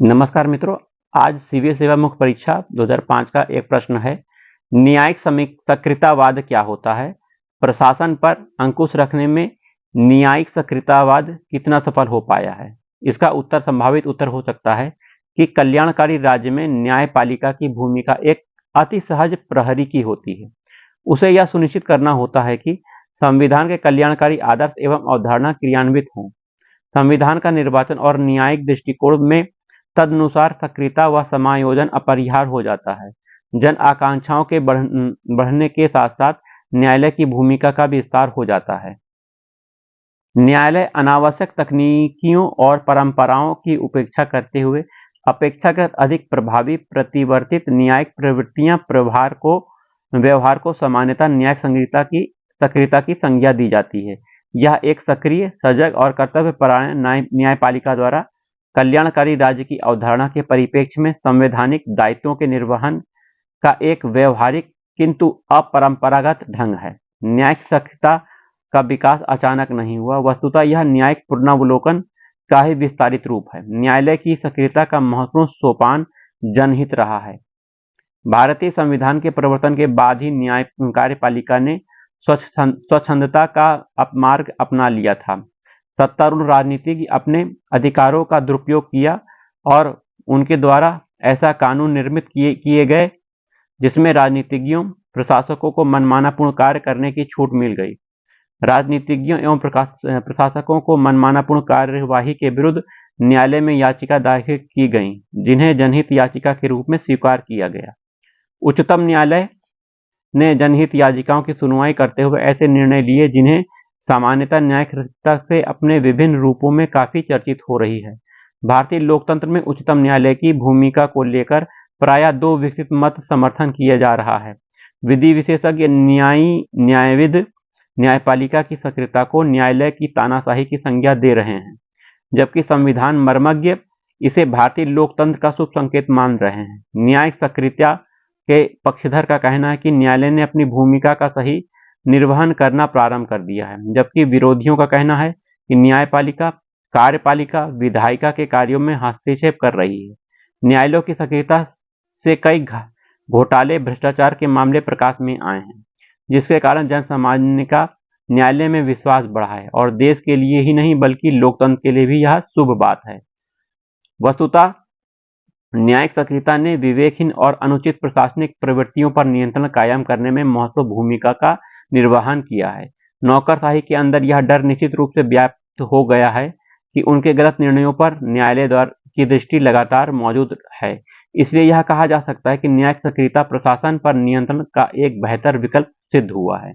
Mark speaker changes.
Speaker 1: नमस्कार मित्रों, आज सीवीएस सेवा मुख्य परीक्षा 2005 का एक प्रश्न है। न्यायिक सक्रियतावाद क्या होता है? प्रशासन पर अंकुश रखने में न्यायिक सक्रियतावाद कितना सफल हो पाया है? इसका उत्तर संभावित उत्तर हो सकता है कि कल्याणकारी राज्य में न्यायपालिका की भूमिका एक अति सहज प्रहरी की होती है। उसे यह सुनिश्चित करना होता है कि संविधान के कल्याणकारी आदर्श एवं अवधारणा क्रियान्वित हों। संविधान का निर्वाचन और न्यायिक दृष्टिकोण में तदनुसार सक्रियता व समायोजन अपरिहार्य हो जाता है। जन आकांक्षाओं के बढ़ने के साथ साथ न्यायालय की भूमिका का विस्तार हो जाता है। न्यायालय अनावश्यक तकनीकियों और परंपराओं की उपेक्षा करते हुए अपेक्षाकृत अधिक प्रभावी प्रतिवर्तित न्यायिक प्रवृत्तियां व्यवहार को सामान्यतः न्यायिक सक्रियता की संज्ञा दी जाती है। यह एक सक्रिय, सजग और कर्तव्यपरायण न्यायपालिका द्वारा कल्याणकारी राज्य की अवधारणा के परिप्रेक्ष्य में संवैधानिक दायित्वों के निर्वहन का एक व्यवहारिक किंतु अपरंपरागत ढंग है। न्यायिक सक्रियता का विकास अचानक नहीं हुआ, वस्तुतः यह न्यायिक पुनरावलोकन का ही विस्तारित रूप है। न्यायालय की सक्रियता का महत्वपूर्ण सोपान जनहित रहा है। भारतीय संविधान के प्रवर्तन के बाद ही न्याय कार्यपालिका ने स्वच्छंदता का मार्ग अपना लिया था। सत्तारूढ़ राजनीतिज्ञ अपने अधिकारों का दुरुपयोग किया और उनके द्वारा ऐसा कानून निर्मित किए गए जिसमें राजनीतिज्ञों प्रशासकों को मनमानापूर्ण कार्य करने की छूट मिल गई। राजनीतिज्ञों एवं प्रशासकों को मनमानापूर्ण कार्यवाही के विरुद्ध न्यायालय में याचिका दाखिल की गई, जिन्हें जनहित याचिका के रूप में स्वीकार किया गया। उच्चतम न्यायालय ने जनहित याचिकाओं की सुनवाई करते हुए ऐसे निर्णय लिए जिन्हें सामान्यतः न्यायिकता से अपने विभिन्न रूपों में काफी चर्चित हो रही है। भारतीय लोकतंत्र में उच्चतम न्यायालय की भूमिका को लेकर प्रायः दो विकसित मत समर्थन किया जा रहा है। विधि विशेषज्ञ न्यायविद न्यायपालिका की सक्रियता को न्यायालय की तानाशाही की संज्ञा दे रहे हैं, जबकि संविधान मर्मज्ञ इसे भारतीय लोकतंत्र का शुभ संकेत मान रहे हैं। न्यायिक सक्रियता के पक्षधर का कहना है कि न्यायालय ने अपनी भूमिका का सही निर्वहन करना प्रारंभ कर दिया है, जबकि विरोधियों का कहना है कि न्यायपालिका कार्यपालिका विधायिका के कार्यों में हस्तक्षेप कर रही है। न्यायालयों की सक्रियता से कई घोटाले, भ्रष्टाचार के मामले प्रकाश में आए हैं, जिसके कारण जन सामान्य का न्यायालय में विश्वास बढ़ा है और देश के लिए ही नहीं बल्कि लोकतंत्र के लिए भी यह शुभ बात है। वस्तुतः न्यायिक सक्रियता ने विवेकहीन और अनुचित प्रशासनिक प्रवृत्तियों पर नियंत्रण कायम करने में महत्वपूर्ण भूमिका का निर्वहन किया है। नौकरशाही के अंदर यह डर निश्चित रूप से व्याप्त हो गया है कि उनके गलत निर्णयों पर न्यायालय द्वारा की दृष्टि लगातार मौजूद है। इसलिए यह कहा जा सकता है कि न्यायिक सक्रियता प्रशासन पर नियंत्रण का एक बेहतर विकल्प सिद्ध हुआ है।